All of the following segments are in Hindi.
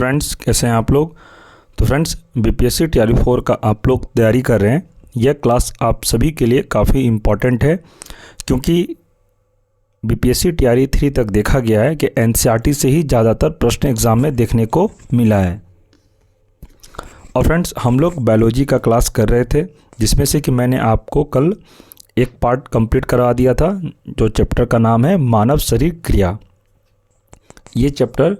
फ्रेंड्स, कैसे हैं आप लोग। तो फ्रेंड्स, बीपीएससी टीआरपी 4 का आप लोग तैयारी कर रहे हैं। यह क्लास आप सभी के लिए काफ़ी इम्पॉर्टेंट है, क्योंकि बीपीएससी टीआरपी 3 तक देखा गया है कि एनसीईआरटी से ही ज़्यादातर प्रश्न एग्ज़ाम में देखने को मिला है। और फ्रेंड्स, हम लोग बायोलॉजी का क्लास कर रहे थे, जिसमें से कि मैंने आपको कल एक पार्ट कंप्लीट करवा दिया था, जो चैप्टर का नाम है मानव शरीर क्रिया। ये चैप्टर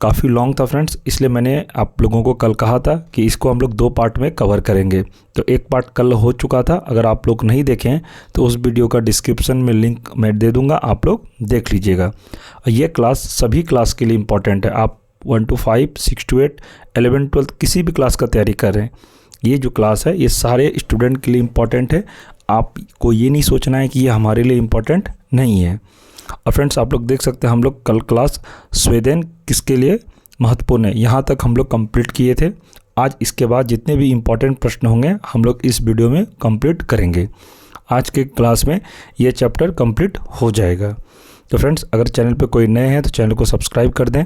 काफ़ी लॉन्ग था फ्रेंड्स, इसलिए मैंने आप लोगों को कल कहा था कि इसको हम लोग 2 पार्ट में कवर करेंगे। तो एक पार्ट कल हो चुका था, अगर आप लोग नहीं देखें तो उस वीडियो का डिस्क्रिप्शन में लिंक मैं दे दूंगा, आप लोग देख लीजिएगा। ये क्लास सभी क्लास के लिए इम्पॉर्टेंट है। आप 1 to 5, 6 to 8, 11, 12 किसी भी क्लास का तैयारी कर रहे हैं, ये जो क्लास है ये सारे स्टूडेंट के लिए इम्पॉर्टेंट है। आपको ये नहीं सोचना है कि ये हमारे लिए इम्पॉर्टेंट नहीं है। और फ्रेंड्स, आप लोग देख सकते हैं हम लोग कल क्लास स्वेदेन किसके लिए महत्वपूर्ण है, यहाँ तक हम लोग कंप्लीट किए थे। आज इसके बाद जितने भी इम्पॉर्टेंट प्रश्न होंगे हम लोग इस वीडियो में कंप्लीट करेंगे। आज के क्लास में ये चैप्टर कंप्लीट हो जाएगा। तो फ्रेंड्स, अगर चैनल पे कोई नए हैं तो चैनल को सब्सक्राइब कर दें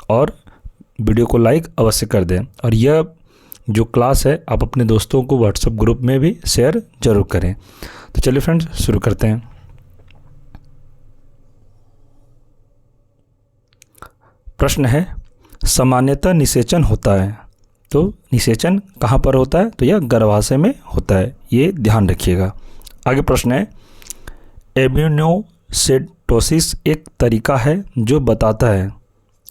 और वीडियो को लाइक अवश्य कर दें। और यह जो क्लास है आप अपने दोस्तों को व्हाट्सएप ग्रुप में भी शेयर ज़रूर करें। तो चलिए फ्रेंड्स, शुरू करते हैं। प्रश्न है, सामान्यतः निषेचन होता है, तो निषेचन कहाँ पर होता है, तो यह गर्भाशय में होता है, ये ध्यान रखिएगा। आगे प्रश्न है, एम्यूनोसेटोसिस एक तरीका है जो बताता है,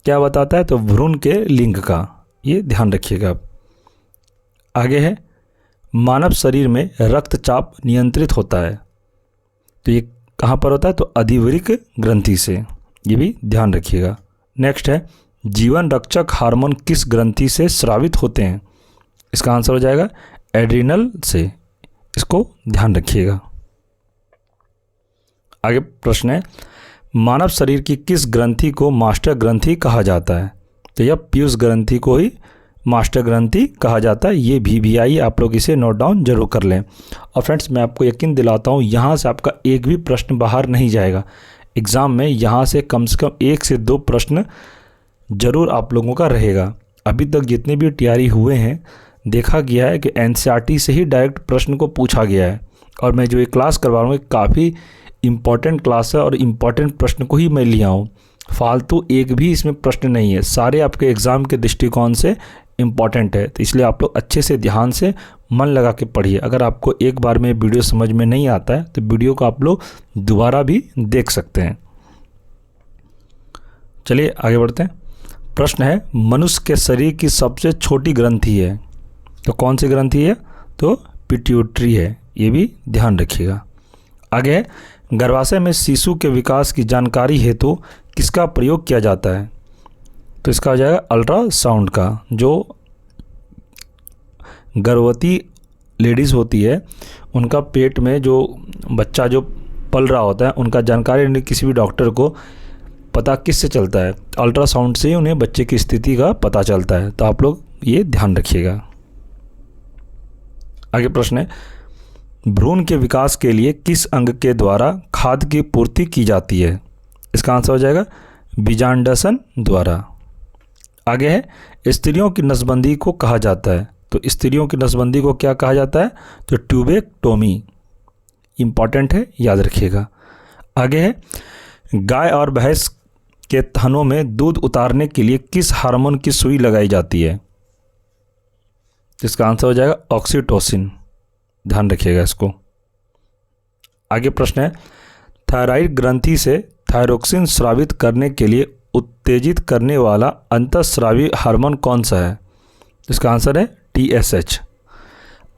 क्या बताता है, तो भ्रूण के लिंग का, ये ध्यान रखिएगा। आगे है, मानव शरीर में रक्तचाप नियंत्रित होता है, तो ये कहाँ पर होता है, तो अधिवृक्क ग्रंथि से, ये भी ध्यान रखिएगा। नेक्स्ट है, जीवन रक्षक हार्मोन किस ग्रंथि से स्रावित होते हैं, इसका आंसर हो जाएगा एड्रिनल से, इसको ध्यान रखिएगा। आगे प्रश्न है, मानव शरीर की किस ग्रंथि को मास्टर ग्रंथि कहा जाता है, तो यह पीयूष ग्रंथि को ही मास्टर ग्रंथि कहा जाता है। ये भी आई, आप लोग इसे नोट डाउन जरूर कर लें। और फ्रेंड्स, मैं आपको यकीन दिलाता हूँ यहाँ से आपका एक भी प्रश्न बाहर नहीं जाएगा। एग्ज़ाम में यहाँ से कम 1 से 2 प्रश्न ज़रूर आप लोगों का रहेगा। अभी तक जितने भी टीआरपी हुए हैं देखा गया है कि एनसीईआरटी से ही डायरेक्ट प्रश्न को पूछा गया है। और मैं जो ये क्लास करवा रहा हूँ काफ़ी इम्पॉर्टेंट क्लास है और इम्पॉर्टेंट प्रश्न को ही मैं लिया हूँ। फालतू एक भी इसमें प्रश्न नहीं है, सारे आपके एग्ज़ाम के दृष्टिकोण से इम्पॉर्टेंट है। तो इसलिए आप लोग अच्छे से ध्यान से मन लगा के पढ़िए। अगर आपको एक बार में वीडियो समझ में नहीं आता है तो वीडियो को आप लोग दोबारा भी देख सकते हैं। चलिए आगे बढ़ते हैं। प्रश्न है, मनुष्य के शरीर की सबसे छोटी ग्रंथि है, तो कौन सी ग्रंथि है, तो पिट्यूटरी है, ये भी ध्यान रखिएगा। आगे है, गर्भाशय में शिशु के विकास की जानकारी हेतु किसका प्रयोग किया जाता है, तो इसका हो जाएगा अल्ट्रासाउंड का। जो गर्भवती लेडीज़ होती है उनका पेट में जो बच्चा जो पल रहा होता है उनका जानकारी किसी भी डॉक्टर को पता किससे चलता है, अल्ट्रासाउंड से ही उन्हें बच्चे की स्थिति का पता चलता है। तो आप लोग ये ध्यान रखिएगा। आगे प्रश्न है, भ्रूण के विकास के लिए किस अंग के द्वारा खाद्य की पूर्ति की जाती है, इसका आंसर हो जाएगा बीजांडसन द्वारा। आगे है, स्त्रियों की नसबंदी को कहा जाता है, तो स्त्रियों की नसबंदी को क्या कहा जाता है, तो ट्यूबेक्टोमी, इम्पॉर्टेंट है, याद रखिएगा। आगे है, गाय और भैंस के थनों में दूध उतारने के लिए किस हार्मोन की सुई लगाई जाती है, इसका आंसर हो जाएगा ऑक्सीटोसिन, ध्यान रखिएगा इसको। आगे प्रश्न है, थायराइड ग्रंथि से थायरोक्सिन स्रावित करने के लिए उत्तेजित करने वाला अंतःस्रावी हार्मोन कौन सा है, इसका आंसर है TSH।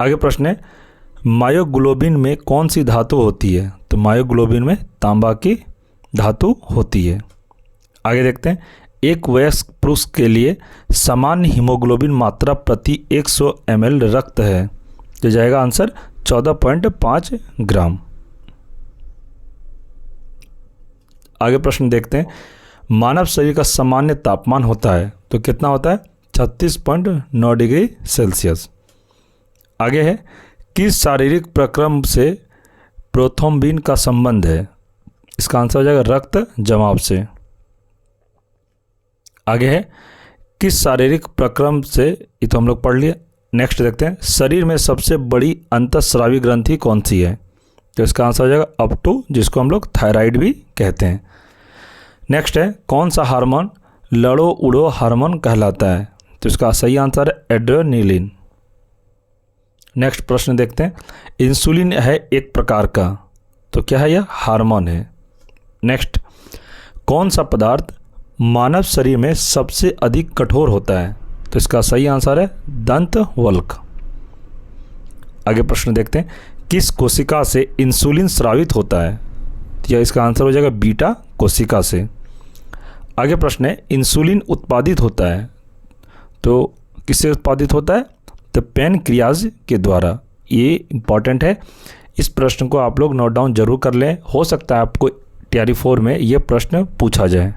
आगे प्रश्न है, मायोग्लोबिन में कौन सी धातु होती है, तो मायोग्लोबिन में तांबा की धातु होती है। आगे देखते हैं, एक वयस्क पुरुष के लिए सामान्य हीमोग्लोबिन मात्रा प्रति 100 ml रक्त है, तो जाएगा आंसर 14.5 ग्राम। आगे प्रश्न देखते हैं, मानव शरीर का सामान्य तापमान होता है, तो कितना होता है, 36.9 डिग्री सेल्सियस। आगे है, किस शारीरिक प्रक्रम से प्रोथ्रोम्बिन का संबंध है, इसका आंसर हो जाएगा रक्त जमाव से। आगे है, किस शारीरिक प्रक्रम से, ये तो हम लोग पढ़ लिए। नेक्स्ट देखते हैं, शरीर में सबसे बड़ी अंतःस्रावी ग्रंथि कौन सी है? तो इसका आंसर हो जाएगा अप2, जिसको हम लोग थायराइड भी कहते हैं। नेक्स्ट है, कौन सा हार्मोन लड़ो उड़ो हार्मोन कहलाता है? तो इसका सही आंसर है एड्रेनलिन। नेक्स्ट प्रश्न देखते हैं, इंसुलिन है एक प्रकार का, तो क्या है? यह हार्मोन है। नेक्स्ट, कौन सा पदार्थ मानव शरीर में सबसे अधिक कठोर होता है? तो इसका सही आंसर है दंत वल्क। आगे प्रश्न देखते हैं, किस कोशिका से इंसुलिन स्रावित होता है? तो इसका आंसर हो जाएगा बीटा कोशिका से। आगे प्रश्न है, इंसुलिन उत्पादित होता है, तो किससे उत्पादित होता है? तो पैनक्रियाज के द्वारा। ये इंपॉर्टेंट है, इस प्रश्न को आप लोग नोट डाउन जरूर कर लें, हो सकता है आपको टीआरई 4 में ये प्रश्न पूछा जाए।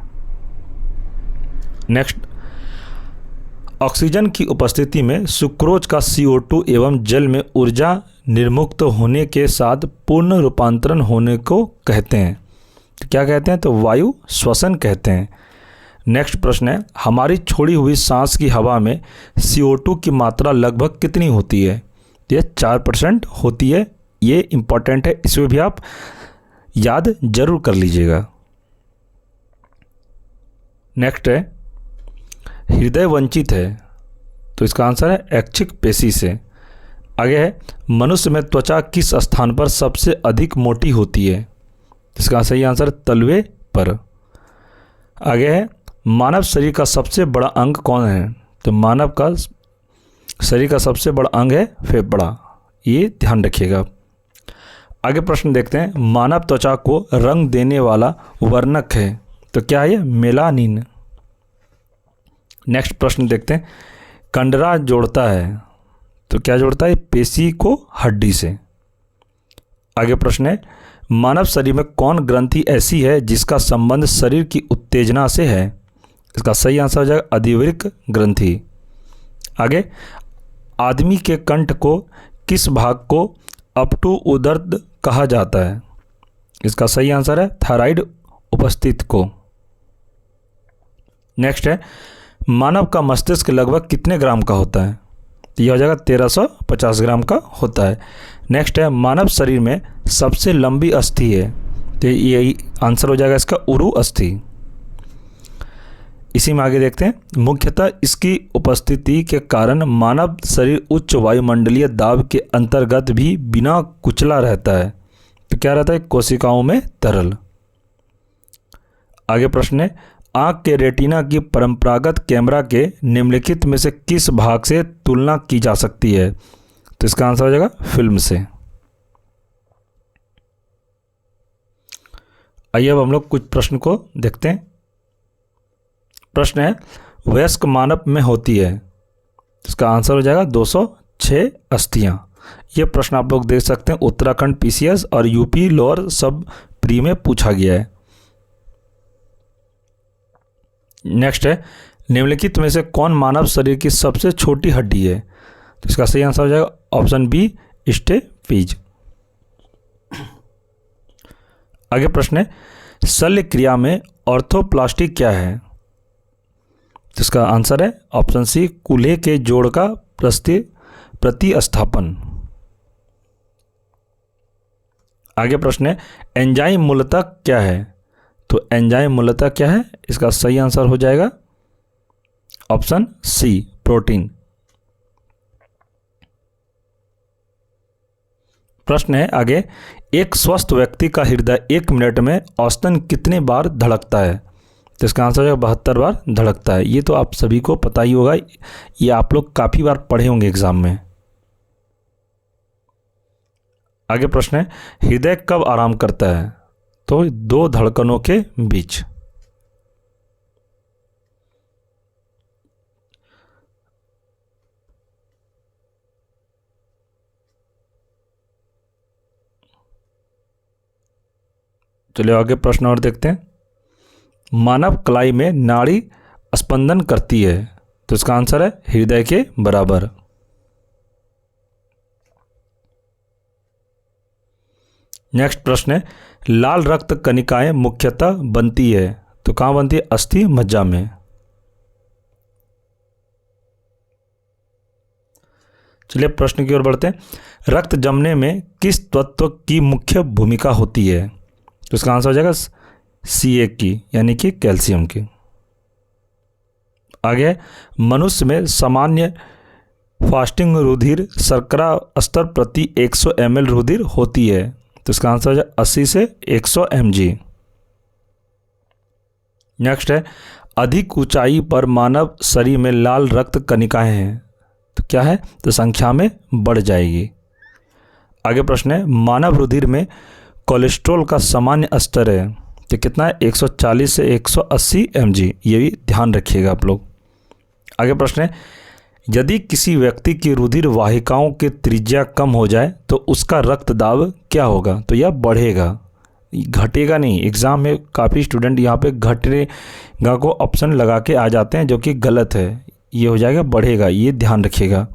नेक्स्ट, ऑक्सीजन की उपस्थिति में सुक्रोज का CO2 एवं जल में ऊर्जा निर्मुक्त होने के साथ पूर्ण रूपांतरण होने को कहते हैं, तो क्या कहते हैं? तो वायु श्वसन कहते हैं। नेक्स्ट प्रश्न है, हमारी छोड़ी हुई सांस की हवा में CO2 की मात्रा लगभग कितनी होती है? ये 4% होती है। ये इम्पॉर्टेंट है, इसमें भी आप याद जरूर कर लीजिएगा। नेक्स्ट है, हृदय वंचित है, तो इसका आंसर है ऐच्छिक पेशी से। आगे है, मनुष्य में त्वचा किस स्थान पर सबसे अधिक मोटी होती है? इसका सही आंसर तलवे पर। आगे है, मानव शरीर का सबसे बड़ा अंग कौन है? तो मानव का शरीर का सबसे बड़ा अंग है फेफड़ा, ये ध्यान रखिएगा। आगे प्रश्न देखते हैं, मानव त्वचा को रंग देने वाला वर्णक है, तो क्या है? मेलानिन। नेक्स्ट प्रश्न देखते हैं, कंडरा जोड़ता है, तो क्या जोड़ता है? पेशी को हड्डी से। आगे प्रश्न है, मानव शरीर में कौन ग्रंथि ऐसी है जिसका संबंध शरीर की उत्तेजना से है? इसका सही आंसर हो जाएगा अधिवृक्क ग्रंथि। आगे, आदमी के कंठ को किस भाग को अपटू उदर कहा जाता है? इसका सही आंसर है थायराइड उपस्थित को। नेक्स्ट है, मानव का मस्तिष्क लगभग कितने ग्राम का होता है? तो यह हो जाएगा 1350 ग्राम का होता है। नेक्स्ट है, मानव शरीर में सबसे लंबी अस्थि है, तो यही आंसर हो जाएगा इसका उरु अस्थि। इसी में आगे देखते हैं, मुख्यतः इसकी उपस्थिति के कारण मानव शरीर उच्च वायुमंडलीय दाब के अंतर्गत भी बिना कुचला रहता है, तो क्या रहता है? कोशिकाओं में तरल। आगे प्रश्न है, आँख के रेटिना की परंपरागत कैमरा के निम्नलिखित में से किस भाग से तुलना की जा सकती है? तो इसका आंसर हो जाएगा फिल्म से। आइए अब हम लोग कुछ प्रश्न को देखते हैं। प्रश्न है, वयस्क मानव में होती है, इसका आंसर हो जाएगा 206 अस्थियां। ये प्रश्न आप लोग देख सकते हैं, उत्तराखंड PCS और यूपी लोअर सब प्री में पूछा गया है। नेक्स्ट है, निम्नलिखित में से कौन मानव शरीर की सबसे छोटी हड्डी है? तो इसका सही आंसर हो जाएगा ऑप्शन बी स्टेपीज। आगे प्रश्न है, शल्य क्रिया में ऑर्थोप्लास्टी क्या है? तो इसका आंसर है ऑप्शन सी कूल्हे के जोड़ का प्रतिस्थापन। आगे प्रश्न है, एंजाइम मूलतः क्या है? तो एंजाइम मूलतः क्या है? इसका सही आंसर हो जाएगा ऑप्शन सी प्रोटीन। प्रश्न है आगे, एक स्वस्थ व्यक्ति का हृदय 1 मिनट में औसतन कितने बार धड़कता है? तो इसका आंसर है 72 बार धड़कता है। ये तो आप सभी को पता ही होगा, ये आप लोग काफ़ी बार पढ़े होंगे एग्जाम में। आगे प्रश्न है, हृदय कब आराम करता है? तो 2 धड़कनों के बीच। चलिए आगे प्रश्न और देखते हैं। मानव कलाई में नाड़ी स्पंदन करती है, तो इसका आंसर है हृदय के बराबर। नेक्स्ट प्रश्न है, लाल रक्त कणिकाएं मुख्यतः बनती है, तो कहाँ बनती है? अस्थि मज्जा में। चलिए प्रश्न की ओर बढ़ते हैं। रक्त जमने में किस तत्व की मुख्य भूमिका होती है? तो इसका आंसर हो जाएगा Ca की, यानी कि कैल्शियम की। आगे, मनुष्य में सामान्य फास्टिंग रुधिर शर्करा स्तर प्रति 100 ml रुधिर होती है। तो इसका आंसर हो जाएगा 80 से 100 mg। नेक्स्ट है, अधिक ऊंचाई पर मानव शरीर में लाल रक्त कणिकाएं हैं, तो क्या है? तो संख्या में बढ़ जाएगी। आगे प्रश्न है, मानव रुधिर में कोलेस्ट्रॉल का सामान्य स्तर है, तो कितना है? 140 से 180 mg। ये भी ध्यान रखिएगा आप लोग। आगे प्रश्न है, यदि किसी व्यक्ति की रुधिर वाहिकाओं की त्रिज्या कम हो जाए तो उसका रक्त दाब क्या होगा? तो यह बढ़ेगा, घटेगा नहीं। एग्ज़ाम में काफ़ी स्टूडेंट यहाँ पे घटेगा को ऑप्शन लगा के आ जाते हैं, जो कि गलत है। ये हो जाएगा बढ़ेगा, ये ध्यान रखिएगा।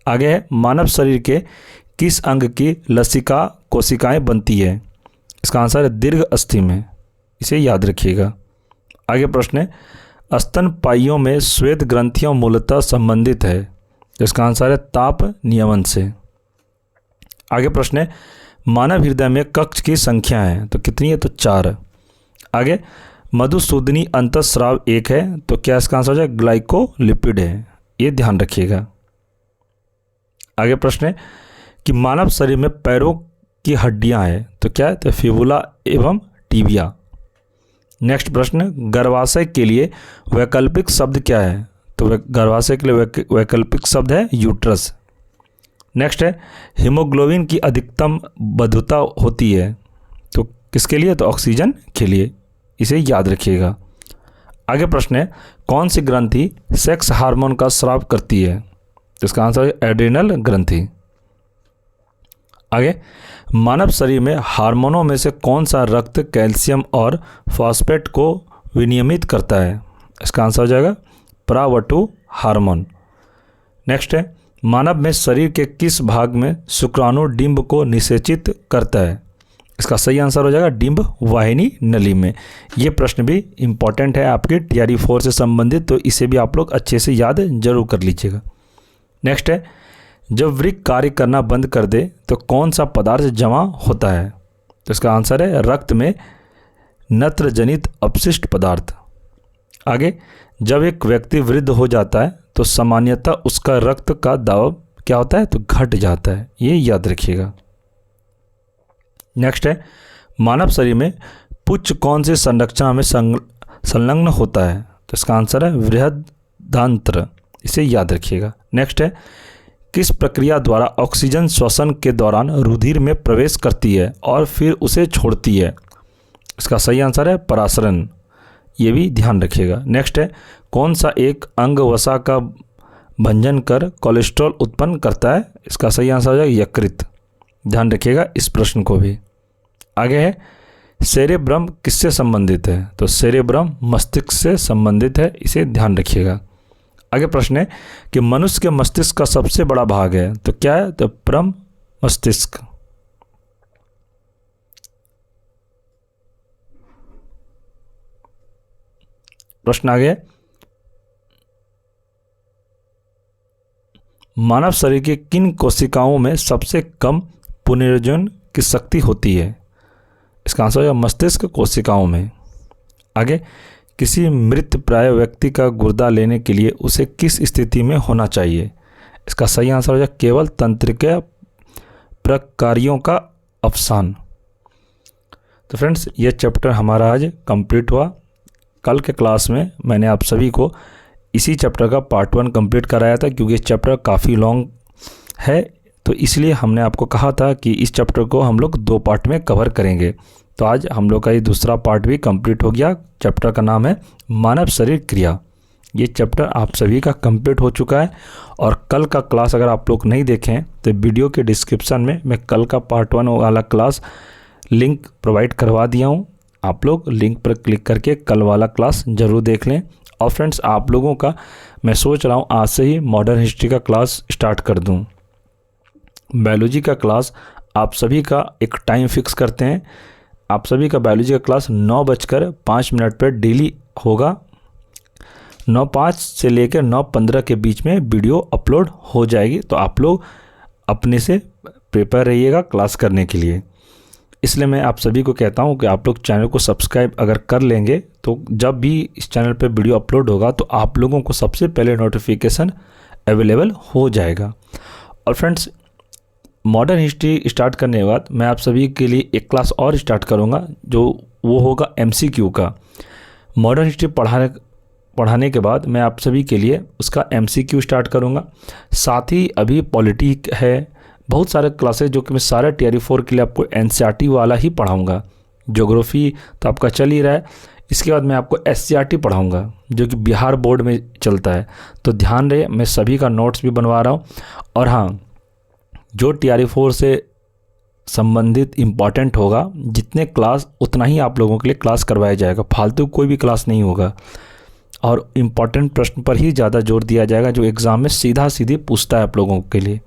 आगे है, मानव शरीर के किस अंग की लसिका कोशिकाएं बनती है? इसका आंसर है दीर्घ अस्थि में, इसे याद रखिएगा। आगे प्रश्न है, स्तनपाइयों में श्वेत ग्रंथियां मूलतः संबंधित है, इसका आंसर है ताप नियमन से। आगे प्रश्न है, मानव हृदय में कक्ष की संख्या है, तो कितनी है? तो 4। आगे, मधुसूदनी अंतःस्राव 1 है, तो क्या इसका आंसर हो जाए? ग्लाइकोलिपिड है, ये ध्यान रखिएगा। आगे प्रश्न है कि मानव शरीर में पैरों की हड्डियां हैं, तो क्या है? तो फिबुला एवं टिबिया। नेक्स्ट प्रश्न, गर्भाशय के लिए वैकल्पिक शब्द क्या है? तो गर्भाशय के लिए वैकल्पिक शब्द है यूट्रस। नेक्स्ट है, हीमोग्लोबिन की अधिकतम बद्धता होती है, तो किसके लिए? तो ऑक्सीजन के लिए, इसे याद रखिएगा। आगे प्रश्न है, कौन सी ग्रंथि सेक्स हार्मोन का स्राव करती है? तो इसका आंसर है एड्रिनल ग्रंथि। आगे, मानव शरीर में हार्मोनों में से कौन सा रक्त कैल्शियम और फॉस्फेट को विनियमित करता है? इसका आंसर हो जाएगा प्रावटु हार्मोन। नेक्स्ट है, मानव में शरीर के किस भाग में शुक्राणु डिंब को निषेचित करता है? इसका सही आंसर हो जाएगा डिंब वाहिनी नली में। ये प्रश्न भी इम्पॉर्टेंट है आपके TRE 4 से संबंधित, तो इसे भी आप लोग अच्छे से याद जरूर कर लीजिएगा। नेक्स्ट है, जब वृक्क कार्य करना बंद कर दे तो कौन सा पदार्थ जमा होता है? तो इसका आंसर है रक्त में नत्र जनित अपशिष्ट पदार्थ। आगे, जब एक व्यक्ति वृद्ध हो जाता है तो सामान्यतः उसका रक्त का दाब क्या होता है? तो घट जाता है, ये याद रखिएगा। नेक्स्ट है, मानव शरीर में पुच्छ कौन सी संरचना में संलग्न होता है? तो इसका आंसर है बृहदांत्र, इसे याद रखिएगा। नेक्स्ट है, किस प्रक्रिया द्वारा ऑक्सीजन श्वसन के दौरान रुधिर में प्रवेश करती है और फिर उसे छोड़ती है? इसका सही आंसर है परासरण, ये भी ध्यान रखिएगा। नेक्स्ट है, कौन सा एक अंग वसा का भंजन कर कोलेस्ट्रॉल उत्पन्न करता है? इसका सही आंसर हो जाएगा यकृत, ध्यान रखिएगा इस प्रश्न को भी। आगे है, सेरेब्रम किससे संबंधित है? तो सेरेब्रम मस्तिष्क से संबंधित है, इसे ध्यान रखिएगा। आगे प्रश्न है कि मनुष्य के मस्तिष्क का सबसे बड़ा भाग है, तो क्या है? तो परम मस्तिष्क। प्रश्न आगे, मानव शरीर के किन कोशिकाओं में सबसे कम पुनर्जनन की शक्ति होती है? इसका आंसर है मस्तिष्क कोशिकाओं में। आगे, किसी मृत प्राय व्यक्ति का गुर्दा लेने के लिए उसे किस स्थिति में होना चाहिए? इसका सही आंसर हो जाए केवल तंत्रिका प्रकारियों का अवसान। तो फ्रेंड्स, ये चैप्टर हमारा आज कंप्लीट हुआ। कल के क्लास में मैंने आप सभी को इसी चैप्टर का पार्ट 1 कंप्लीट कराया था, क्योंकि चैप्टर काफ़ी लॉन्ग है, तो इसलिए हमने आपको कहा था कि इस चैप्टर को हम लोग 2 पार्ट में कवर करेंगे। तो आज हम लोग का ये दूसरा पार्ट भी कंप्लीट हो गया। चैप्टर का नाम है मानव शरीर क्रिया। ये चैप्टर आप सभी का कंप्लीट हो चुका है, और कल का क्लास अगर आप लोग नहीं देखें तो वीडियो के डिस्क्रिप्शन में मैं कल का पार्ट 1 वाला क्लास लिंक प्रोवाइड करवा दिया हूँ। आप लोग लिंक पर क्लिक करके कल वाला क्लास ज़रूर देख लें। और फ्रेंड्स, आप लोगों का मैं सोच रहा हूँ आज से ही मॉडर्न हिस्ट्री का क्लास स्टार्ट कर दूँ। बायोलॉजी का क्लास आप सभी का एक टाइम फिक्स करते हैं। आप सभी का बायोलॉजी का क्लास 9:05 पर डेली होगा। 9:05 से लेकर 9:15 के बीच में वीडियो अपलोड हो जाएगी। तो आप लोग अपने से प्रिपेयर रहिएगा क्लास करने के लिए। इसलिए मैं आप सभी को कहता हूं कि आप लोग चैनल को सब्सक्राइब अगर कर लेंगे तो जब भी इस चैनल पे वीडियो अपलोड होगा तो आप लोगों को सबसे पहले नोटिफिकेशन अवेलेबल हो जाएगा। और फ्रेंड्स, मॉडर्न हिस्ट्री स्टार्ट करने के बाद मैं आप सभी के लिए एक क्लास और स्टार्ट करूंगा, जो वो होगा MCQ का। मॉडर्न हिस्ट्री पढ़ाने के बाद मैं आप सभी के लिए उसका MCQ स्टार्ट करूंगा। साथ ही अभी पॉलिटी है, बहुत सारे क्लासेस जो कि मैं सारे TRE 4 के लिए आपको NCERT वाला ही पढ़ाऊंगा। ज्योग्राफी तो आपका चल ही रहा है, इसके बाद मैं आपको SCERT पढ़ाऊंगा जो कि बिहार बोर्ड में चलता है। तो ध्यान रहे, मैं सभी का नोट्स भी बनवा रहा हूँ। और हाँ, जो TRE 4 से संबंधित इम्पॉर्टेंट होगा, जितने क्लास उतना ही आप लोगों के लिए क्लास करवाया जाएगा, फालतू कोई भी क्लास नहीं होगा। और इम्पॉर्टेंट प्रश्न पर ही ज़्यादा जोर दिया जाएगा जो एग्ज़ाम में सीधी पूछता है आप लोगों के लिए।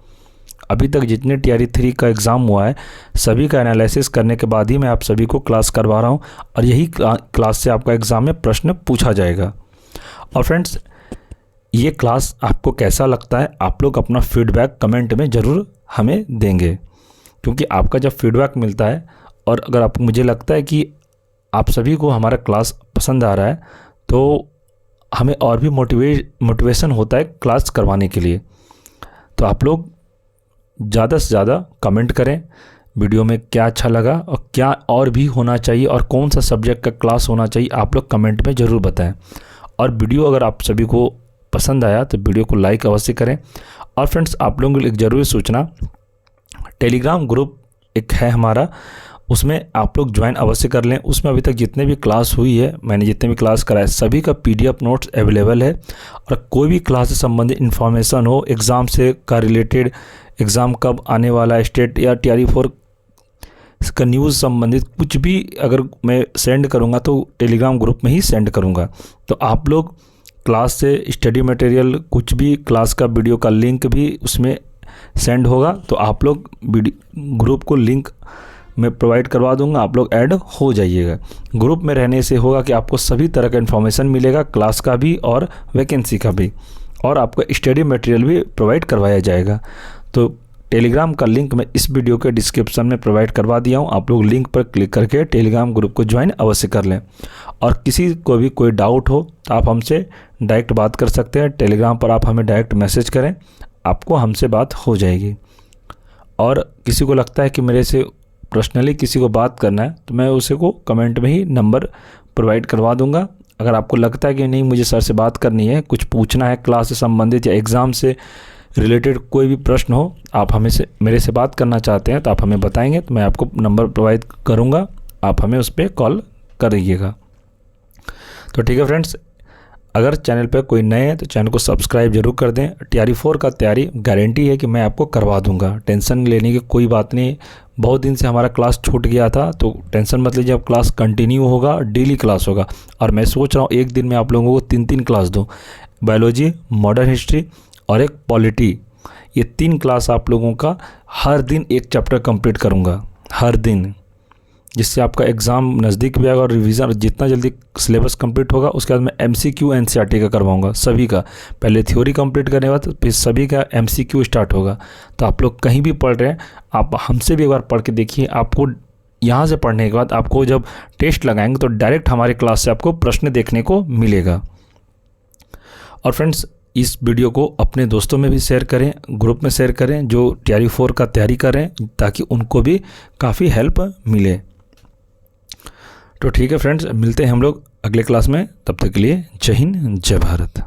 अभी तक जितने TRE 3 का एग्ज़ाम हुआ है सभी का एनालिसिस करने के बाद ही मैं आप सभी को क्लास करवा रहा हूँ, और यही क्लास से आपका एग्ज़ाम में प्रश्न पूछा जाएगा। और फ्रेंड्स, ये क्लास आपको कैसा लगता है आप लोग अपना फीडबैक कमेंट में ज़रूर हमें देंगे, क्योंकि आपका जब फीडबैक मिलता है और अगर आप मुझे लगता है कि आप सभी को हमारा क्लास पसंद आ रहा है तो हमें और भी मोटिवेशन होता है क्लास करवाने के लिए। तो आप लोग ज़्यादा से ज़्यादा कमेंट करें वीडियो में क्या अच्छा लगा और क्या और भी होना चाहिए और कौन सा सब्जेक्ट का क्लास होना चाहिए, आप लोग कमेंट में ज़रूर बताएं। और वीडियो अगर आप सभी को पसंद आया तो वीडियो को लाइक अवश्य करें। और फ्रेंड्स, आप लोगों के लिए एक ज़रूरी सूचना, टेलीग्राम ग्रुप एक है हमारा, उसमें आप लोग ज्वाइन अवश्य कर लें। उसमें अभी तक जितने भी क्लास हुई है, मैंने जितने भी क्लास कराए, सभी का PDF नोट्स अवेलेबल है। और कोई भी क्लास से संबंधित इन्फॉर्मेशन हो, एग्ज़ाम से का रिलेटेड, एग्ज़ाम कब आने वाला है, स्टेट या TRE 4 का न्यूज़ संबंधित कुछ भी अगर मैं सेंड करूँगा तो टेलीग्राम ग्रुप में ही सेंड करूँगा। तो आप लोग क्लास से स्टडी मटेरियल, कुछ भी क्लास का वीडियो का लिंक भी उसमें सेंड होगा, तो आप लोग ग्रुप को लिंक मैं प्रोवाइड करवा दूंगा, आप लोग ऐड हो जाइएगा। ग्रुप में रहने से होगा कि आपको सभी तरह का इन्फॉर्मेशन मिलेगा, क्लास का भी और वैकेंसी का भी, और आपको स्टडी मटेरियल भी प्रोवाइड करवाया जाएगा। तो टेलीग्राम का लिंक मैं इस वीडियो के डिस्क्रिप्शन में प्रोवाइड करवा दिया हूँ, आप लोग लिंक पर क्लिक करके टेलीग्राम ग्रुप को ज्वाइन अवश्य कर लें। और किसी को भी कोई डाउट हो तो आप हमसे डायरेक्ट बात कर सकते हैं, टेलीग्राम पर आप हमें डायरेक्ट मैसेज करें, आपको हमसे बात हो जाएगी। और किसी को लगता है कि मेरे से पर्सनली किसी को बात करना है तो मैं उसे को कमेंट में ही नंबर प्रोवाइड करवा दूंगा। अगर आपको लगता है कि नहीं मुझे सर से बात करनी है, कुछ पूछना है क्लास से संबंधित या एग्ज़ाम से रिलेटेड कोई भी प्रश्न हो, आप हमें से मेरे से बात करना चाहते हैं तो आप हमें बताएंगे तो मैं आपको नंबर प्रोवाइड करूंगा, आप हमें उस पर कॉल करिएगा। तो ठीक है फ्रेंड्स, अगर चैनल पर कोई नए हैं तो चैनल को सब्सक्राइब जरूर कर दें। TRE 4 का तैयारी गारंटी है कि मैं आपको करवा दूंगा, टेंशन लेने की कोई बात नहीं। बहुत दिन से हमारा क्लास छूट गया था तो टेंशन मत लीजिए, अब क्लास कंटिन्यू होगा, डेली क्लास होगा। और मैं सोच रहा हूँ एक दिन में आप लोगों को 3 क्लास दूँ, बायोलॉजी, मॉडर्न हिस्ट्री और एक पॉलिटी। ये 3 क्लास आप लोगों का हर दिन एक चैप्टर कंप्लीट करूँगा हर दिन, जिससे आपका एग्ज़ाम नज़दीक भी आएगा और रिवीजन जितना जल्दी सिलेबस कंप्लीट होगा उसके बाद मैं MCQ NCERT का करवाऊंगा सभी का। पहले थ्योरी कंप्लीट करने के बाद फिर सभी का MCQ स्टार्ट होगा। तो आप लोग कहीं भी पढ़ रहे हैं, आप हमसे भी एक बार पढ़ के देखिए, आपको यहाँ से पढ़ने के बाद आपको जब टेस्ट लगाएंगे तो डायरेक्ट हमारे क्लास से आपको प्रश्न देखने को मिलेगा। और फ्रेंड्स, इस वीडियो को अपने दोस्तों में भी शेयर करें, ग्रुप में शेयर करें जो TRE 4 का तैयारी करें, ताकि उनको भी काफ़ी हेल्प मिले। तो ठीक है फ्रेंड्स, मिलते हैं हम लोग अगले क्लास में, तब तक के लिए जय हिंद जय भारत।